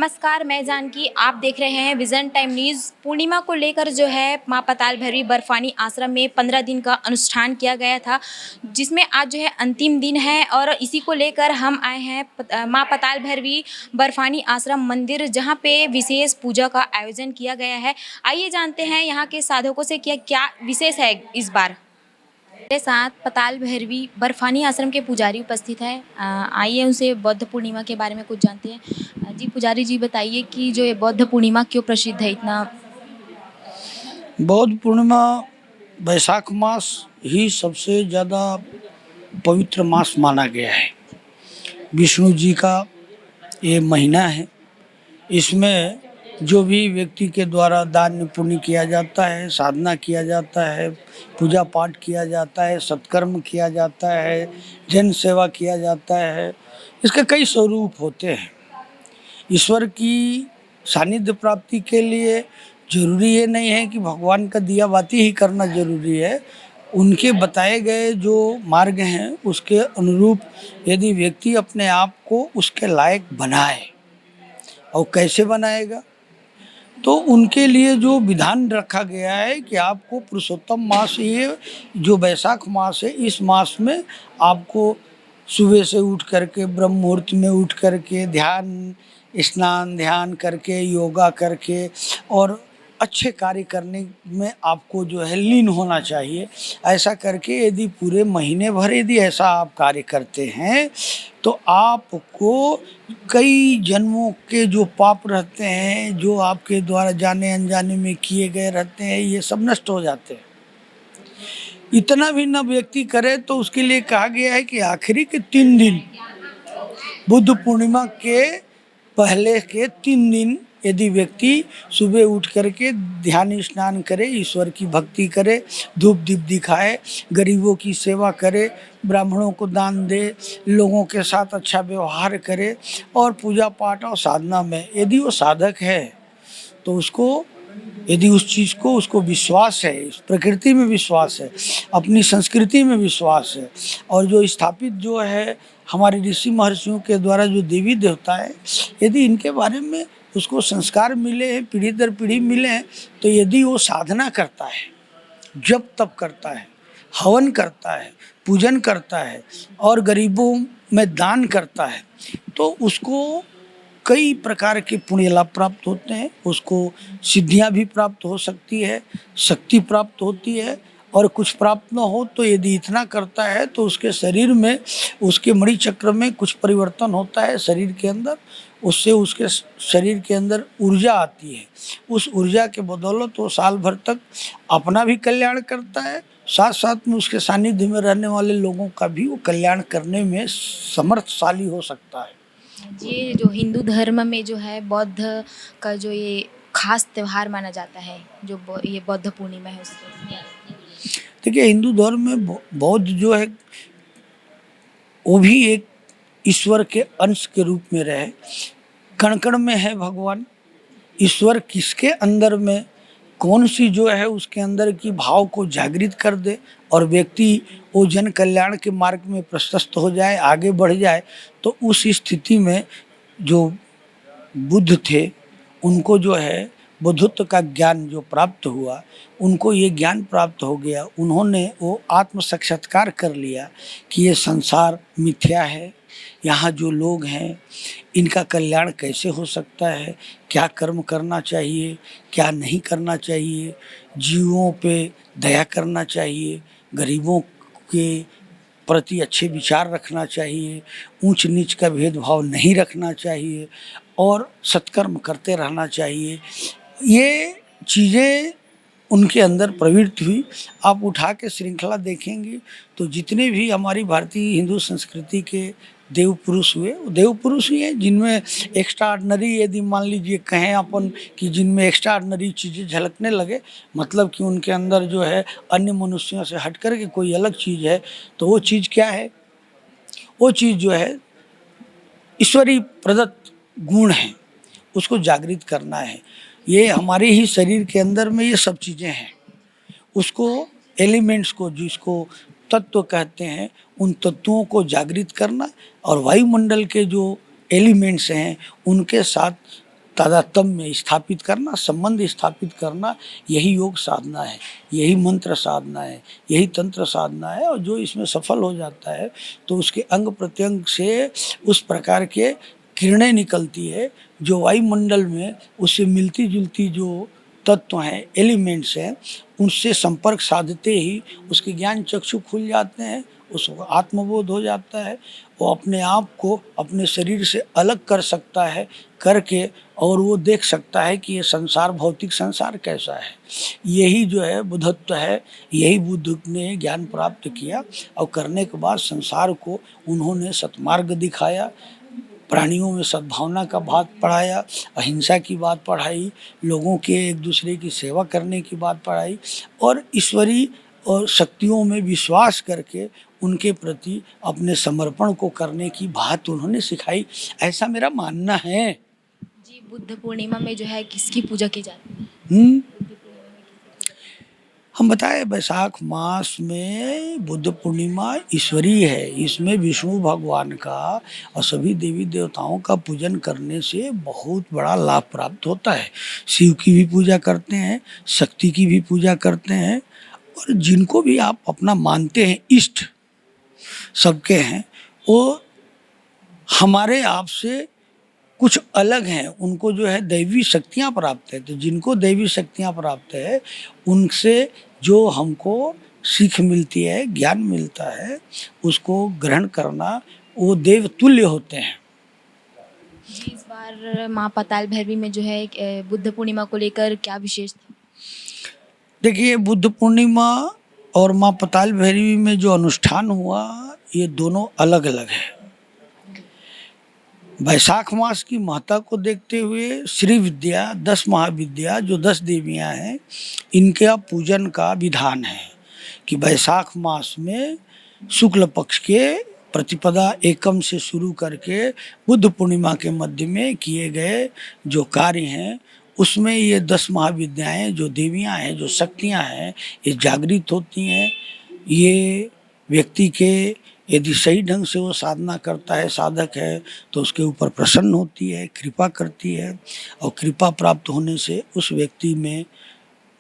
नमस्कार, मैं जानकी। आप देख रहे हैं विज़न टाइम न्यूज़। पूर्णिमा को लेकर जो है माँ पताल भैरवी बर्फानी आश्रम में 15 दिन का अनुष्ठान किया गया था, जिसमें आज जो है अंतिम दिन है और इसी को लेकर हम आए हैं माँ पताल भैरवी बर्फानी आश्रम मंदिर, जहाँ पे विशेष पूजा का आयोजन किया गया है। आइए जानते हैं यहाँ के साधकों से क्या क्या विशेष है इस बार। मेरे साथ पताल भैरवी बर्फानी आश्रम के पुजारी उपस्थित है। आइए उनसे बौद्ध पूर्णिमा के बारे में कुछ जानते हैं। जी पुजारी जी, बताइए कि जो ये बौद्ध पूर्णिमा क्यों प्रसिद्ध है इतना। बौद्ध पूर्णिमा वैशाख मास ही सबसे ज़्यादा पवित्र मास माना गया है। विष्णु जी का ये महीना है। इसमें जो भी व्यक्ति के द्वारा दान पुण्य किया जाता है, साधना किया जाता है, पूजा पाठ किया जाता है, सत्कर्म किया जाता है, जन सेवा किया जाता है, इसके कई स्वरूप होते हैं। ईश्वर की सानिध्य प्राप्ति के लिए जरूरी ये नहीं है कि भगवान का दिया बाती ही करना जरूरी है। उनके बताए गए जो मार्ग हैं उसके अनुरूप यदि व्यक्ति अपने आप को उसके लायक बनाए, और कैसे बनाएगा, तो उनके लिए जो विधान रखा गया है कि आपको पुरुषोत्तम मास, ये जो वैशाख मास है, इस मास में आपको सुबह से उठ करके ब्रह्म मुहूर्त में उठ करके स्नान ध्यान करके योगा करके और अच्छे कार्य करने में आपको जो है लीन होना चाहिए। ऐसा करके यदि पूरे महीने भर यदि ऐसा आप कार्य करते हैं तो आपको कई जन्मों के जो पाप रहते हैं, जो आपके द्वारा जाने अनजाने में किए गए रहते हैं, ये सब नष्ट हो जाते हैं। इतना भी न व्यक्ति करे तो उसके लिए कहा गया है कि आखिरी के 3 दिन, बुद्ध पूर्णिमा के पहले के 3 दिन यदि व्यक्ति सुबह उठ करके ध्यान स्नान करे, ईश्वर की भक्ति करे, धूप दीप दिखाए, गरीबों की सेवा करे, ब्राह्मणों को दान दे, लोगों के साथ अच्छा व्यवहार करे और पूजा पाठ और साधना में यदि वो साधक है तो उसको, यदि उस चीज़ को उसको विश्वास है, इस प्रकृति में विश्वास है, अपनी संस्कृति में विश्वास है, और जो स्थापित जो है हमारे ऋषि महर्षियों के द्वारा जो देवी देवता है, यदि इनके बारे में उसको संस्कार मिले हैं, पीढ़ी दर पीढ़ी मिले हैं, तो यदि वो साधना करता है, जप तप करता है, हवन करता है, पूजन करता है और गरीबों में दान करता है, तो उसको कई प्रकार के पुण्य लाभ प्राप्त होते हैं। उसको सिद्धियां भी प्राप्त हो सकती है, शक्ति प्राप्त होती है, और कुछ प्राप्त न हो तो यदि इतना करता है तो उसके शरीर में, उसके मणि चक्र में कुछ परिवर्तन होता है शरीर के अंदर। उससे उसके शरीर के अंदर ऊर्जा आती है। उस ऊर्जा के बदौलत वो साल भर तक अपना भी कल्याण करता है, साथ साथ में उसके सानिध्य में रहने वाले लोगों का भी वो कल्याण करने में समर्थशाली हो सकता है। ये जो हिंदू धर्म में जो है बौद्ध का जो ये खास त्यौहार माना जाता है, जो ये बौद्ध पूर्णिमा है उसको। देखिए, हिंदू धर्म में बौद्ध जो है वो भी एक ईश्वर के अंश के रूप में रहे। कण कण में है भगवान। ईश्वर किसके अंदर में कौन सी जो है उसके अंदर की भाव को जागृत कर दे और व्यक्ति वो जन कल्याण के मार्ग में प्रशस्त हो जाए, आगे बढ़ जाए, तो उस स्थिति में जो बुद्ध थे उनको जो है बुद्धत्व का ज्ञान जो प्राप्त हुआ, उनको ये ज्ञान प्राप्त हो गया। उन्होंने वो आत्म साक्षात्कार कर लिया कि ये संसार मिथ्या है, यहाँ जो लोग हैं इनका कल्याण कैसे हो सकता है, क्या कर्म करना चाहिए, क्या नहीं करना चाहिए, जीवों पे दया करना चाहिए, गरीबों के प्रति अच्छे विचार रखना चाहिए, ऊंच नीच का भेदभाव नहीं रखना चाहिए और सत्कर्म करते रहना चाहिए। ये चीज़ें उनके अंदर प्रवृत्त हुई। आप उठा के श्रृंखला देखेंगे तो जितने भी हमारी भारतीय हिंदू संस्कृति के देव पुरुष हुए, देव पुरुष ही हैं जिनमें एक्स्ट्राऑर्डिनरी, यदि मान लीजिए कहें अपन कि जिनमें एक्स्ट्राऑर्डिनरी चीज़ें झलकने लगे, मतलब कि उनके अंदर जो है अन्य मनुष्यों से हट कर के कोई अलग चीज़ है, तो वो चीज़ क्या है? वो चीज़ जो है ईश्वरीय प्रदत्त गुण है, उसको जागृत करना है। ये हमारे ही शरीर के अंदर में ये सब चीज़ें हैं, उसको एलिमेंट्स को, जिसको तत्व कहते हैं, उन तत्वों को जागृत करना और वायुमंडल के जो एलिमेंट्स हैं उनके साथ तादात्म्य स्थापित करना, संबंध स्थापित करना, यही योग साधना है, यही मंत्र साधना है, यही तंत्र साधना है। और जो इसमें सफल हो जाता है तो उसके अंग प्रत्यंग से उस प्रकार के किरणें निकलती है जो वायुमंडल में उससे मिलती जुलती जो तत्व हैं, एलिमेंट्स हैं, उनसे संपर्क साधते ही उसके ज्ञान चक्षु खुल जाते हैं, उसको आत्मबोध हो जाता है। वो अपने आप को अपने शरीर से अलग कर सकता है करके, और वो देख सकता है कि ये संसार, भौतिक संसार कैसा है। यही जो है बुद्धत्व है, यही बुद्ध ने ज्ञान प्राप्त किया और करने के बाद संसार को उन्होंने सतमार्ग दिखाया, प्राणियों में सद्भावना का बात पढ़ाया, अहिंसा की बात पढ़ाई, लोगों के एक दूसरे की सेवा करने की बात पढ़ाई, और ईश्वरीय और शक्तियों में विश्वास करके उनके प्रति अपने समर्पण को करने की बात उन्होंने सिखाई। ऐसा मेरा मानना है। जी, बुद्ध पूर्णिमा में जो है किसकी पूजा की जाती है? हम बताए वैशाख मास में बुद्ध पूर्णिमा ईश्वरीय है। इसमें विष्णु भगवान का और सभी देवी देवताओं का पूजन करने से बहुत बड़ा लाभ प्राप्त होता है। शिव की भी पूजा करते हैं, शक्ति की भी पूजा करते हैं, और जिनको भी आप अपना मानते हैं इष्ट सबके हैं, वो हमारे आप से कुछ अलग हैं, उनको जो है दैवी शक्तियाँ प्राप्त है। तो जिनको दैवी शक्तियाँ प्राप्त है उनसे जो हमको सीख मिलती है, ज्ञान मिलता है, उसको ग्रहण करना, वो देव तुल्य होते हैं। जी, इस बार माँ पाताल भैरवी में जो है बुद्ध पूर्णिमा को लेकर क्या विशेष था? देखिए, बुद्ध पूर्णिमा और माँ पाताल भैरवी में जो अनुष्ठान हुआ ये दोनों अलग अलग है। वैशाख मास की महत्ता को देखते हुए श्री विद्या 10 महाविद्या जो 10 देवियां हैं, इनका पूजन का विधान है कि वैशाख मास में शुक्ल पक्ष के प्रतिपदा एकम से शुरू करके बुद्ध पूर्णिमा के मध्य में किए गए जो कार्य हैं, उसमें ये 10 महाविद्याएं जो देवियां हैं, जो शक्तियां हैं, ये जागृत होती हैं। ये व्यक्ति के यदि सही ढंग से वो साधना करता है, साधक है, तो उसके ऊपर प्रसन्न होती है, कृपा करती है, और कृपा प्राप्त होने से उस व्यक्ति में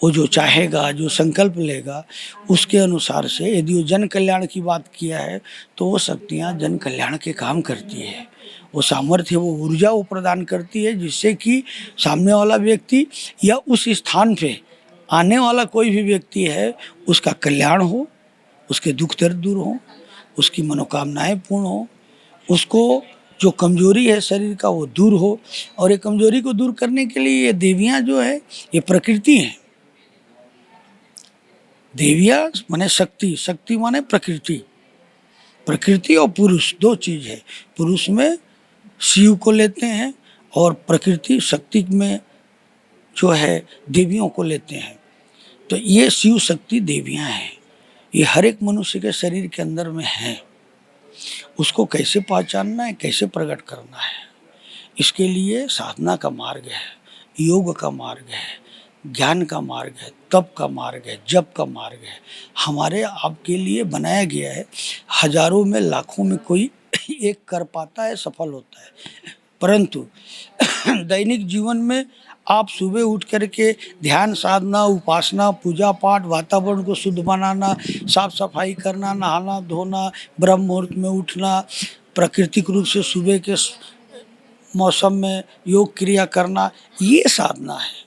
वो जो चाहेगा, जो संकल्प लेगा, उसके अनुसार से यदि वो जन कल्याण की बात किया है तो वो शक्तियाँ जन कल्याण के काम करती है। वो सामर्थ्य, वो ऊर्जा वो प्रदान करती है जिससे कि सामने वाला व्यक्ति या उस स्थान पे आने वाला कोई भी व्यक्ति है, उसका कल्याण हो, उसके दुख दर्द दूर हो, उसकी मनोकामनाएं पूर्ण हो, उसको जो कमजोरी है शरीर का वो दूर हो। और ये कमजोरी को दूर करने के लिए ये देवियां जो है ये प्रकृति हैं। देवियां माने शक्ति, शक्ति माने प्रकृति। प्रकृति और पुरुष दो चीज है। पुरुष में शिव को लेते हैं और प्रकृति शक्ति में जो है देवियों को लेते हैं। तो ये शिव शक्ति देवियां हैं, ये हर एक मनुष्य के शरीर के अंदर में है। उसको कैसे पहचानना है, कैसे प्रकट करना है, इसके लिए साधना का मार्ग है, योग का मार्ग है, ज्ञान का मार्ग है, तप का मार्ग है, जप का मार्ग है। हमारे आपके लिए बनाया गया है। हजारों में लाखों में कोई एक कर पाता है, सफल होता है, परंतु दैनिक जीवन में आप सुबह उठ करके ध्यान साधना, उपासना, पूजा पाठ, वातावरण को शुद्ध बनाना, साफ सफाई करना, नहाना धोना, ब्रह्म मुहूर्त में उठना, प्राकृतिक रूप से सुबह के मौसम में योग क्रिया करना, ये साधना है।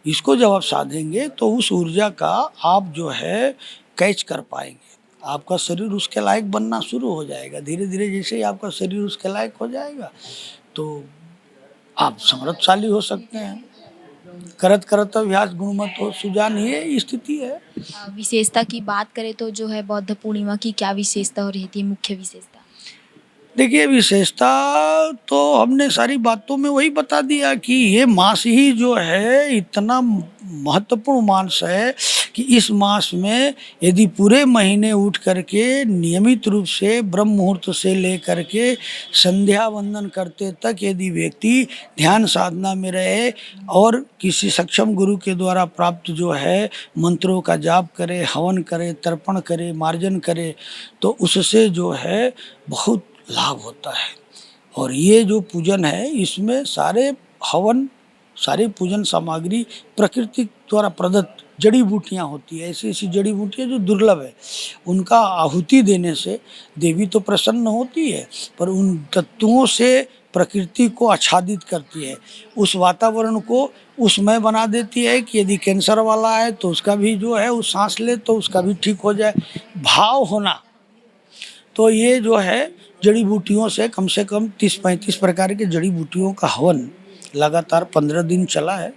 इसको जब आप साधेंगे तो उस ऊर्जा का आप जो है कैच कर पाएंगे। आपका शरीर उसके लायक बनना शुरू हो जाएगा। धीरे धीरे जैसे ही आपका शरीर उसके लायक हो जाएगा तो आप समृद्धशाली हो सकते हैं। करत करत अभ्यास गुणमत हो सुजान, ये स्थिति है। विशेषता की बात करें तो जो है बौद्ध पूर्णिमा की क्या विशेषता और रहती है, मुख्य विशेषता? देखिए, विशेषता तो हमने सारी बातों में वही बता दिया कि ये मास ही जो है इतना महत्वपूर्ण मास है कि इस मास में यदि पूरे महीने उठ करके नियमित रूप से ब्रह्म मुहूर्त से ले करके संध्या वंदन करते तक यदि व्यक्ति ध्यान साधना में रहे और किसी सक्षम गुरु के द्वारा प्राप्त जो है मंत्रों का जाप करे, हवन करे, तर्पण करे, मार्जन करे, तो उससे जो है बहुत लाभ होता है। और ये जो पूजन है इसमें सारे हवन सारी पूजन सामग्री प्रकृति द्वारा प्रदत्त जड़ी बूटियाँ होती है, ऐसी ऐसी जड़ी बूटियाँ जो दुर्लभ है, उनका आहुति देने से देवी तो प्रसन्न होती है, पर उन तत्वों से प्रकृति को आच्छादित करती है, उस वातावरण को उसमय बना देती है कि यदि कैंसर वाला है तो उसका भी जो है वो सांस ले तो उसका भी ठीक हो जाए। भाव होना, तो ये जो है जड़ी बूटियों से कम 30-35 प्रकार के जड़ी बूटियों का हवन लगातार 15 दिन चला है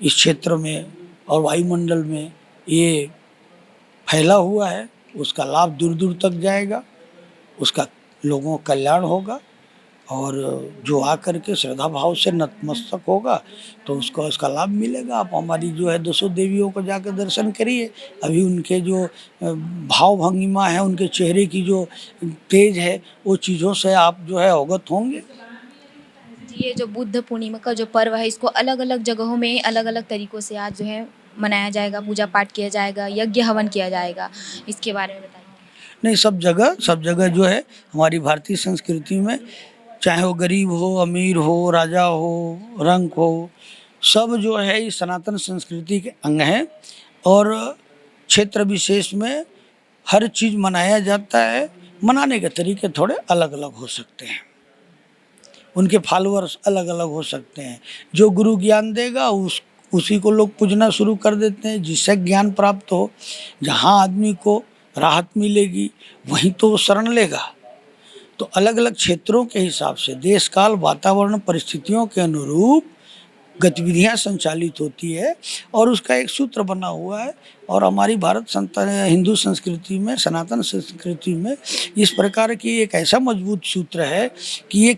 इस क्षेत्र में, और वायुमंडल में ये फैला हुआ है। उसका लाभ दूर दूर तक जाएगा, उसका लोगों का कल्याण होगा, और जो आकर के श्रद्धा भाव से नतमस्तक होगा तो उसको उसका लाभ मिलेगा। आप हमारी जो है 200 देवियों को जाकर दर्शन करिए, अभी उनके जो भाव भंगिमा है, उनके चेहरे की जो तेज है, वो चीज़ों से आप जो है अवगत होंगे। ये जो बुद्ध पूर्णिमा का जो पर्व है, इसको अलग अलग जगहों में अलग अलग तरीक़ों से आज जो है मनाया जाएगा, पूजा पाठ किया जाएगा, यज्ञ हवन किया जाएगा, इसके बारे में बताइए। नहीं, सब जगह जो है हमारी भारतीय संस्कृति में, चाहे वो गरीब हो, अमीर हो, राजा हो, रंक हो, सब जो है इस सनातन संस्कृति के अंग हैं, और क्षेत्र विशेष में हर चीज़ मनाया जाता है। मनाने के तरीके थोड़े अलग अलग हो सकते हैं, उनके फॉलोअर्स अलग अलग हो सकते हैं। जो गुरु ज्ञान देगा उसी को लोग पूजना शुरू कर देते हैं, जिससे ज्ञान प्राप्त हो। जहाँ आदमी को राहत मिलेगी वहीं तो वो शरण लेगा। तो अलग अलग क्षेत्रों के हिसाब से देश काल वातावरण परिस्थितियों के अनुरूप गतिविधियां संचालित होती है, और उसका एक सूत्र बना हुआ है। और हमारी हिंदू संस्कृति में, सनातन संस्कृति में इस प्रकार की एक ऐसा मजबूत सूत्र है कि ये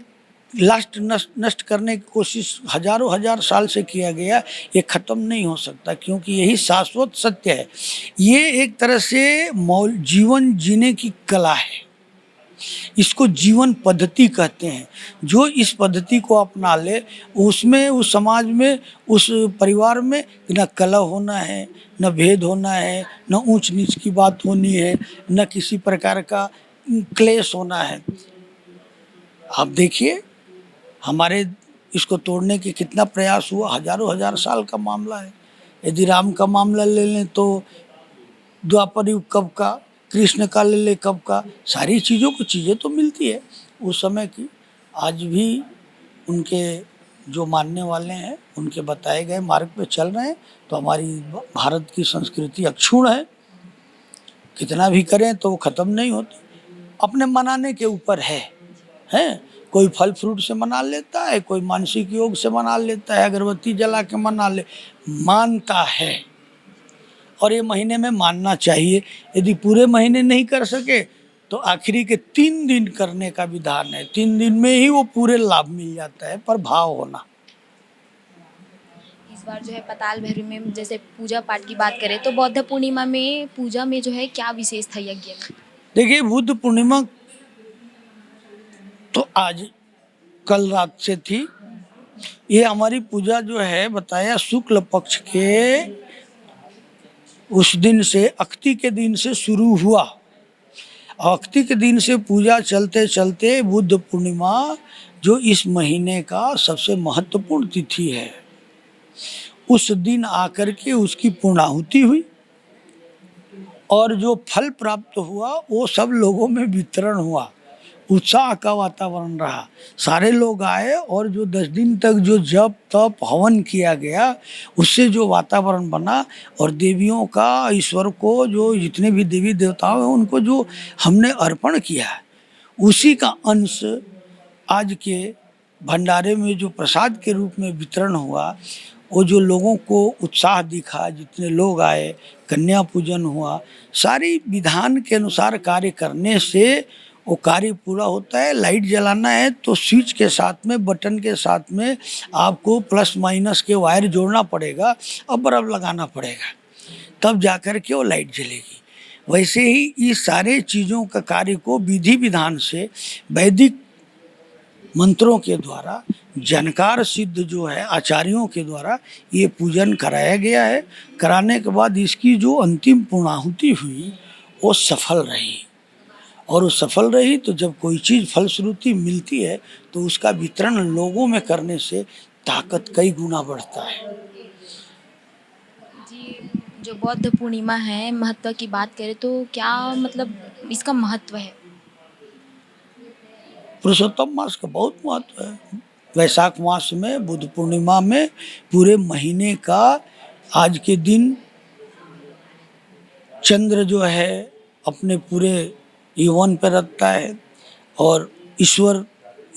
नष्ट करने की कोशिश हजारों हजार साल से किया गया, ये ख़त्म नहीं हो सकता, क्योंकि यही शाश्वत सत्य है। ये एक तरह से जीवन जीने की कला है, इसको जीवन पद्धति कहते हैं। जो इस पद्धति को अपना ले, उसमें, उस समाज में, उस परिवार में न कलह होना है, न भेद होना है, न ऊंच नीच की बात होनी है, न किसी प्रकार का क्लेश होना है। आप देखिए, हमारे इसको तोड़ने के कितना प्रयास हुआ, हजारों हजार साल का मामला है। यदि राम का मामला ले लें तो द्वापर युग कब का, कृष्ण का ले ले कब का, सारी चीज़ें तो मिलती है उस समय की। आज भी उनके जो मानने वाले हैं, उनके बताए गए मार्ग पे चल रहे हैं, तो हमारी भारत की संस्कृति अक्षुण्ण है। कितना भी करें तो वो ख़त्म नहीं होती, अपने मनाने के ऊपर है। कोई फल फ्रूट से मना लेता है, कोई मानसिक योग से मना लेता है, अगरबत्ती जला के मानता है। और ये महीने में मानना चाहिए। यदि पूरे महीने नहीं कर सके तो आखिरी के 3 दिन करने का विधान है। 3 दिन में ही वो पूरे लाभ मिल जाता है, पर भाव होना। इस बार जो है पताल भैरवी में जैसे पूजा पाठ की बात करें तो बौद्ध पूर्णिमा में पूजा में जो है क्या विशेष था यज्ञ में? देखिए, बुद्ध पूर्णिमा तो आज कल रात से थी। ये हमारी पूजा जो है बताया शुक्ल पक्ष के उस दिन से, अख्ती के दिन से शुरू हुआ। अख्ती के दिन से पूजा चलते चलते बुद्ध पूर्णिमा जो इस महीने का सबसे महत्वपूर्ण तिथि है, उस दिन आकर के उसकी पूर्णाहुति हुई, और जो फल प्राप्त हुआ वो सब लोगों में वितरण हुआ। उत्साह का वातावरण रहा, सारे लोग आए, और जो 10 दिन तक जो जप तप हवन किया गया, उससे जो वातावरण बना, और देवियों का, ईश्वर को, जो जितने भी देवी देवताओं हैं उनको जो हमने अर्पण किया, उसी का अंश आज के भंडारे में जो प्रसाद के रूप में वितरण हुआ, वो जो लोगों को उत्साह दिखा, जितने लोग आए, कन्या पूजन हुआ, सारी विधान के अनुसार कार्य करने से वो कार्य पूरा होता है। लाइट जलाना है तो स्विच के साथ में, बटन के साथ में आपको प्लस माइनस के वायर जोड़ना पड़ेगा और बल्ब लगाना पड़ेगा, तब जाकर के वो लाइट जलेगी। वैसे ही इस सारे चीज़ों का कार्य को विधि विधान से वैदिक मंत्रों के द्वारा, जानकार सिद्ध जो है आचार्यों के द्वारा ये पूजन कराया गया है। कराने के बाद इसकी जो अंतिम पूर्णाहुति हुई वो सफल रही, और वो सफल रही तो जब कोई चीज़ फलश्रुति मिलती है तो उसका वितरण लोगों में करने से ताकत कई गुना बढ़ता है। जी, जो बौद्ध पूर्णिमा है, महत्व की बात करें तो क्या मतलब इसका महत्व है? पुरुषोत्तम मास का बहुत महत्व है। वैशाख मास में बुद्ध पूर्णिमा में पूरे महीने का आज के दिन चंद्र जो है अपने पूरे यौवन पर रखता है और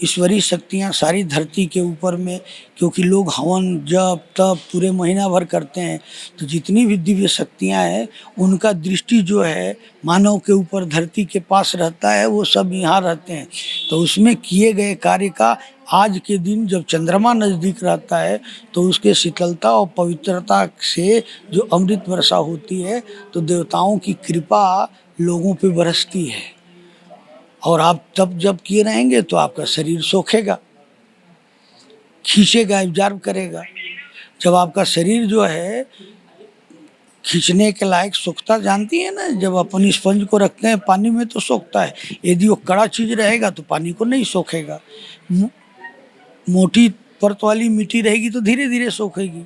ईश्वरी शक्तियाँ सारी धरती के ऊपर में, क्योंकि लोग हवन जप तप पूरे महीना भर करते हैं, तो जितनी भी दिव्य शक्तियाँ हैं उनका दृष्टि जो है मानव के ऊपर धरती के पास रहता है, वो सब यहाँ रहते हैं। तो उसमें किए गए कार्य का आज के दिन जब चंद्रमा नज़दीक रहता है तो उसके शीतलता और पवित्रता से जो अमृत वर्षा होती है तो देवताओं की कृपा लोगों पे बरसती है। और आप तब जब किए रहेंगे तो आपका शरीर सोखेगा, खींचेगा, एब्जॉर्ब करेगा। जब आपका शरीर जो है खींचने के लायक सोखता, जानती है ना, जब अपन स्पंज को रखते हैं पानी में तो सोखता है, यदि वो कड़ा चीज़ रहेगा तो पानी को नहीं सोखेगा। मोटी परत वाली मिट्टी रहेगी तो धीरे धीरे सूखेगी,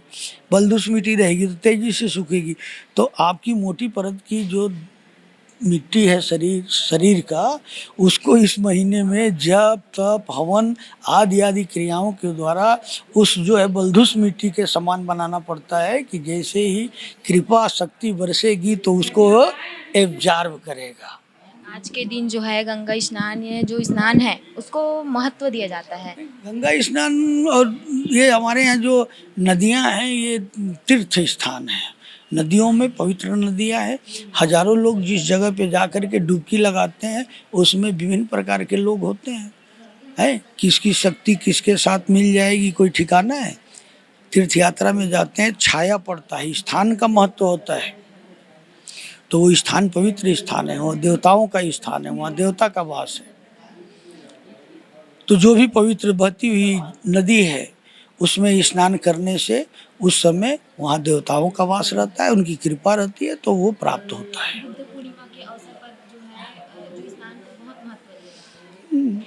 बलदुस मिट्टी रहेगी तो तेजी से सूखेगी। तो आपकी मोटी परत की जो मिट्टी है शरीर का, उसको इस महीने में जप तप हवन आदि आदि क्रियाओं के द्वारा उस जो है बलधुस मिट्टी के समान बनाना पड़ता है कि जैसे ही कृपा शक्ति बरसेगी तो उसको एब्जॉर्ब करेगा। आज के दिन जो है गंगा स्नान, ये जो स्नान है उसको महत्व दिया जाता है। गंगा स्नान और ये हमारे यहाँ जो नदियाँ हैं ये तीर्थ स्थान है। नदियों में पवित्र नदियाँ हैं। हजारों लोग जिस जगह पे जा कर के डुबकी लगाते हैं उसमें विभिन्न प्रकार के लोग होते हैं। है किसकी शक्ति किसके साथ मिल जाएगी कोई ठिकाना है। तीर्थ यात्रा में जाते हैं, छाया पड़ता है, स्थान का महत्व होता है। तो वो स्थान पवित्र स्थान है, वो देवताओं का स्थान है, वहाँ देवता का वास है। तो जो भी पवित्र बहती हुई नदी है उसमें स्नान करने से उस समय वहाँ देवताओं का वास रहता है, उनकी कृपा रहती है, तो वो प्राप्त होता है। बुद्ध पूर्णिमा के अवसर पर जो है जो स्नान को बहुत महत्व दिया जाता है।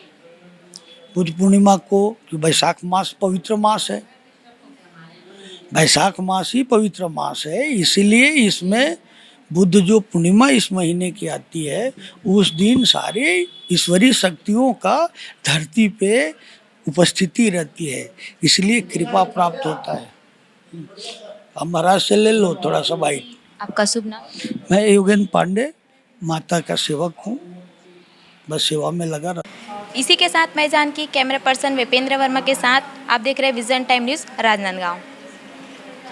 बुद्ध पूर्णिमा को वैशाख मास पवित्र मास है, वैशाख मास ही पवित्र मास है, इसीलिए इसमें बुद्ध जो पूर्णिमा इस महीने की आती है उस दिन सारे ईश्वरीय शक्तियों का धरती पे उपस्थिति रहती है, इसलिए कृपा प्राप्त होता है। अब महाराज से ले लो थोड़ा सा बाइट। आपका शुभ नाम? मैं योगेंद्र पांडे माता का सेवक हूँ, बस सेवा में लगा रहा। इसी के साथ मैं जानकी, कैमरा पर्सन विपेंद्र वर्मा के साथ आप देख रहे हैं विजन टाइम न्यूज़ राजनांदगांव।